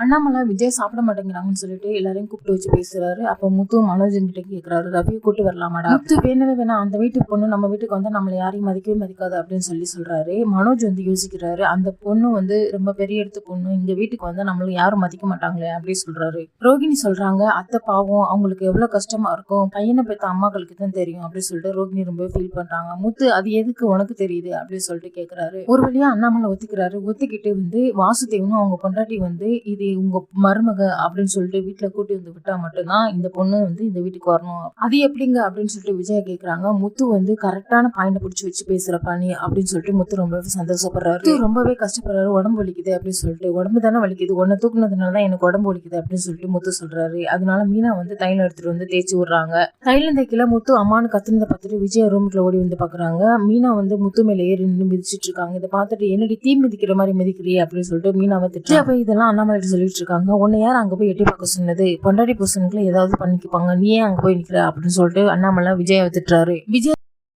அண்ணாமலை விஜய் சாப்பிட மாட்டேங்கிறாங்கன்னு சொல்லிட்டு எல்லாரையும் கூப்பிட்டு வச்சு பேசுறாரு. அப்போ முத்து மனோஜன் கிட்ட கேட்கிறாரு, ரவியை கூட்டு வரலாமாடா? முத்து வேணவே வேணாம், அந்த வீட்டுக்கு பொண்ணு நம்ம வீட்டுக்கு வந்து நம்மளை யாரையும் மதிக்கவே மதிக்காது அப்படின்னு சொல்றாரு. மனோஜ் வந்து யோசிக்கிறாரு, அந்த பொண்ணு வந்து ரொம்ப பெரிய இடத்து பொண்ணு, இங்க வீட்டுக்கு வந்து நம்மள யாரும் மதிக்க மாட்டாங்களே அப்படின்னு சொல்றாரு. ரோகிணி சொல்றாங்க, அத்தை பாவம், அவங்களுக்கு எவ்வளவு கஷ்டமா இருக்கும், பையனை பெற்ற அம்மாக்களுக்கு தான் தெரியும் அப்படின்னு சொல்லிட்டு ரோகிணி ரொம்ப ஃபீல் பண்றாங்க. முத்து அது எதுக்கு உனக்கு தெரியுது அப்படின்னு சொல்லிட்டு கேட்கிறாரு. ஒரு வழியா அண்ணாமலை ஒத்துக்கிறாரு. ஒத்துக்கிட்டு வந்து வாசுதேவனும் அவங்க பொண்டாட்டி வந்து இது உங்க மருமக அப்படின்னு சொல்லிட்டு வீட்டுல கூட்டி வந்து விட்டா மட்டும்தான் இந்த பொண்ணு வந்து இந்த வீட்டுக்கு வரணும். அது எப்படிங்க அப்படின்னு சொல்லிட்டு விஜயா கேக்குறாங்க. முத்து வந்து கரெக்டான பாயிண்ட் பிடிச்சி வச்சு பேசுற பாணி அப்படின்னு சொல்லிட்டு முத்து ரொம்பவே சந்தோஷப்படுறாரு. ரொம்பவே கஷ்டப்படுறாரு, உடம்பு வலிக்குது அப்படின்னு சொல்லிட்டு. உடம்பு தானே வலிக்குது, உன்னை தூக்குனதுனாலதான் எனக்கு உடம்பு வலிக்குது அப்படின்னு சொல்லிட்டு முத்து சொல்றாரு. அதனால மீனா வந்து தைலம் எடுத்துட்டு வந்து தேய்ச்சி விடுறாங்க. தைலம் தேய்க்கல முத்து அம்மானு கத்துனதை பார்த்துட்டு விஜயா ரூமுக்குள்ள ஓடி வந்து பாக்குறாங்க. மீனா வந்து முத்து மேல ஏறி நின்று மிதிச்சிட்டு இருக்காங்க. இதை பார்த்துட்டு என்னடி தீ மிதிக்கிற மாதிரி மிதிக்கிறியே அப்படின்னு சொல்லிட்டு மீனாவை திட்டு. இதெல்லாம் அண்ணாமலை சொல்லிட்டு இருக்காங்க. உன்னை யார் அங்க போய் எட்டி பார்க்க சொன்னது, பொண்டாடி புருஷனுக்குள்ள ஏதாவது பண்ணிக்குப்பாங்க, நீ ஏன் அங்க போய் நிக்கிற அப்படின்னு சொல்லிட்டு அண்ணாமலை விஜயாவை திட்டுறாரு. விஜய்